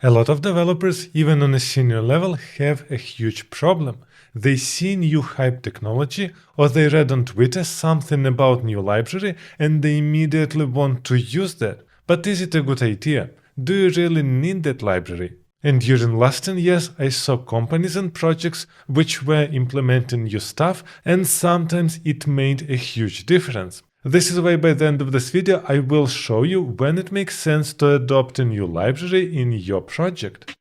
A lot of developers, even on a senior level, have a huge problem. They see new hype technology, or they read on Twitter something about new library and they immediately want to use that. But is it a good idea? Do you really need that library? And during last 10 years, I saw companies and projects which were implementing new stuff, and sometimes it made a huge difference. This is why by the end of this video I will show you when it makes sense to adopt a new library in your project.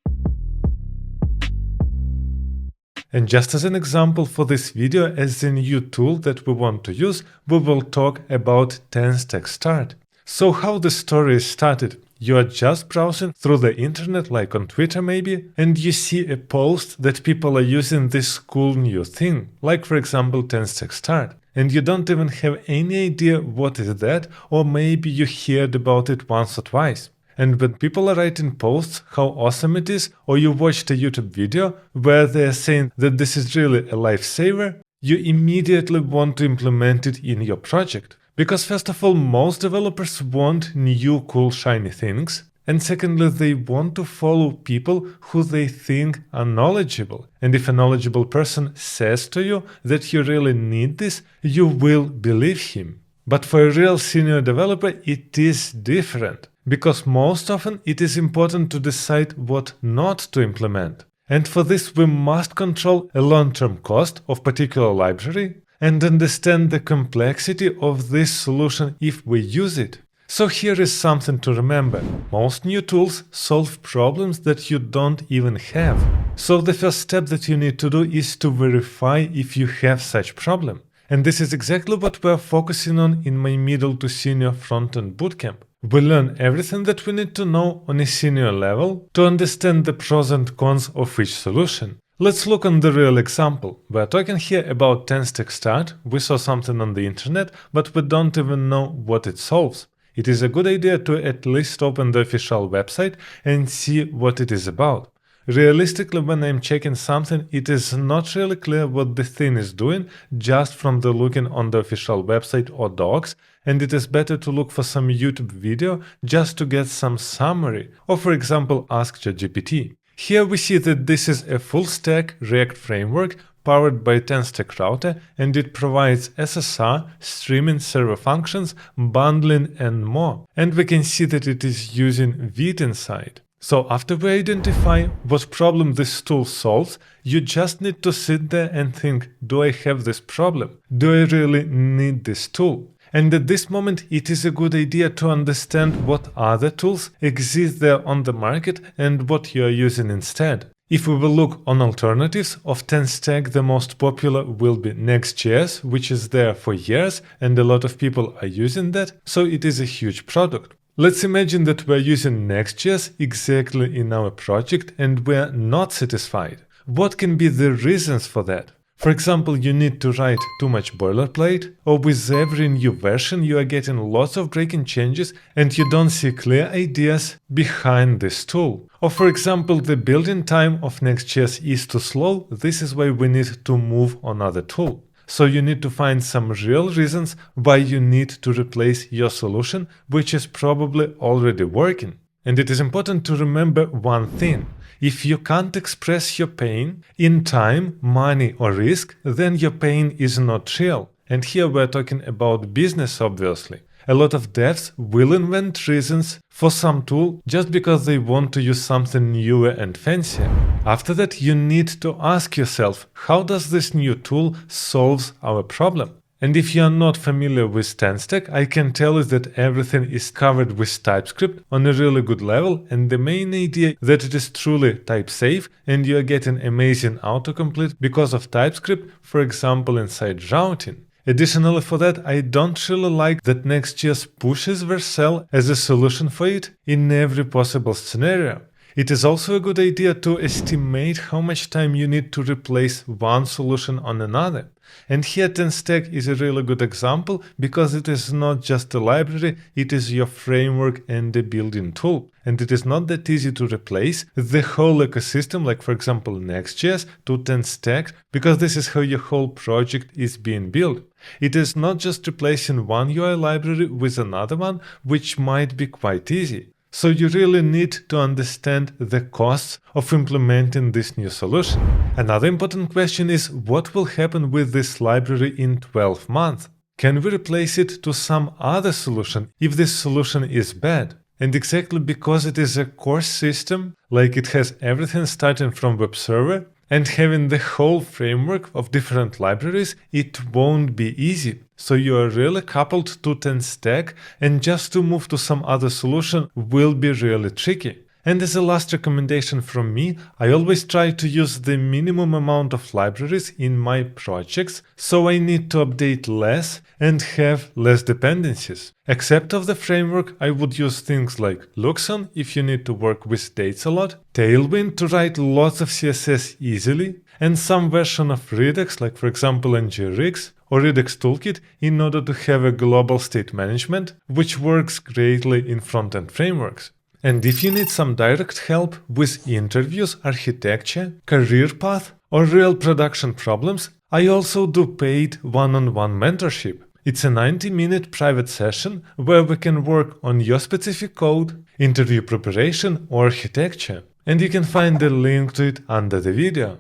And just as an example for this video as a new tool that we want to use, we will talk about TanStack Start. So how the story started? You are just browsing through the internet, like on Twitter maybe, and you see a post that people are using this cool new thing, like for example TanStack Start. And you don't even have any idea what is that, or maybe you heard about it once or twice. And when people are writing posts how awesome it is, or you watched a YouTube video where they are saying that this is really a lifesaver, you immediately want to implement it in your project. Because first of all, most developers want new cool shiny things, and secondly, they want to follow people who they think are knowledgeable. And if a knowledgeable person says to you that you really need this, you will believe him. But for a real senior developer, it is different, because most often it is important to decide what not to implement. And for this, we must control a long-term cost of particular library and understand the complexity of this solution if we use it. So here is something to remember. Most new tools solve problems that you don't even have. So the first step that you need to do is to verify if you have such problem. And this is exactly what we are focusing on in my middle to senior front-end bootcamp. We learn everything that we need to know on a senior level to understand the pros and cons of each solution. Let's look on the real example. We're talking here about TanStack Start. We saw something on the internet, but we don't even know what it solves. It is a good idea to at least open the official website and see what it is about. Realistically, when I'm checking something, it is not really clear what the thing is doing just from the looking on the official website or docs, and it is better to look for some YouTube video just to get some summary, or for example ask ChatGPT. Here we see that this is a full-stack React framework powered by TanStack Router, and it provides SSR, streaming, server functions, bundling, and more. And we can see that it is using Vite inside. So after we identify what problem this tool solves, you just need to sit there and think, do I have this problem? Do I really need this tool? And at this moment, it is a good idea to understand what other tools exist there on the market and what you are using instead. If we will look on alternatives of TanStack, the most popular will be Next.js, which is there for years and a lot of people are using that, so it is a huge product. Let's imagine that we're using Next.js exactly in our project and we're not satisfied. What can be the reasons for that? For example, you need to write too much boilerplate, or with every new version you are getting lots of breaking changes and you don't see clear ideas behind this tool. Or for example, the building time of Next.js is too slow, this is why we need to move on another tool. So you need to find some real reasons why you need to replace your solution, which is probably already working. And it is important to remember one thing. If you can't express your pain in time, money, or risk, then your pain is not real. And here we're talking about business, obviously. A lot of devs will invent reasons for some tool just because they want to use something newer and fancier. After that, you need to ask yourself, how does this new tool solve our problem? And if you are not familiar with TanStack, I can tell you that everything is covered with TypeScript on a really good level, and the main idea that it is truly type safe and you are getting amazing autocomplete because of TypeScript, for example inside routing. Additionally for that, I don't really like that Next.js pushes Vercel as a solution for it in every possible scenario. It is also a good idea to estimate how much time you need to replace one solution on another. And here TanStack is a really good example because it is not just a library, it is your framework and a building tool. And it is not that easy to replace the whole ecosystem, like for example Next.js, to TanStack, because this is how your whole project is being built. It is not just replacing one UI library with another one, which might be quite easy. so you really need to understand the costs of implementing this new solution. Another important question is, what will happen with this library in 12 months? Can we replace it to some other solution if this solution is bad? And exactly because it is a core system, like it has everything starting from web server and having the whole framework of different libraries, it won't be easy. So you are really coupled to TanStack, and just to move to some other solution will be really tricky. And as a last recommendation from me, I always try to use the minimum amount of libraries in my projects, so I need to update less and have less dependencies. Except of the framework, I would use things like Luxon if you need to work with dates a lot, Tailwind to write lots of CSS easily, and some version of Redux, like for example NGRX or Redux Toolkit, in order to have a global state management, which works greatly in front-end frameworks. And if you need some direct help with interviews, architecture, career path, or real production problems, I also do paid one-on-one mentorship. It's a 90-minute private session where we can work on your specific code, interview preparation, or architecture. And you can find the link to it under the video.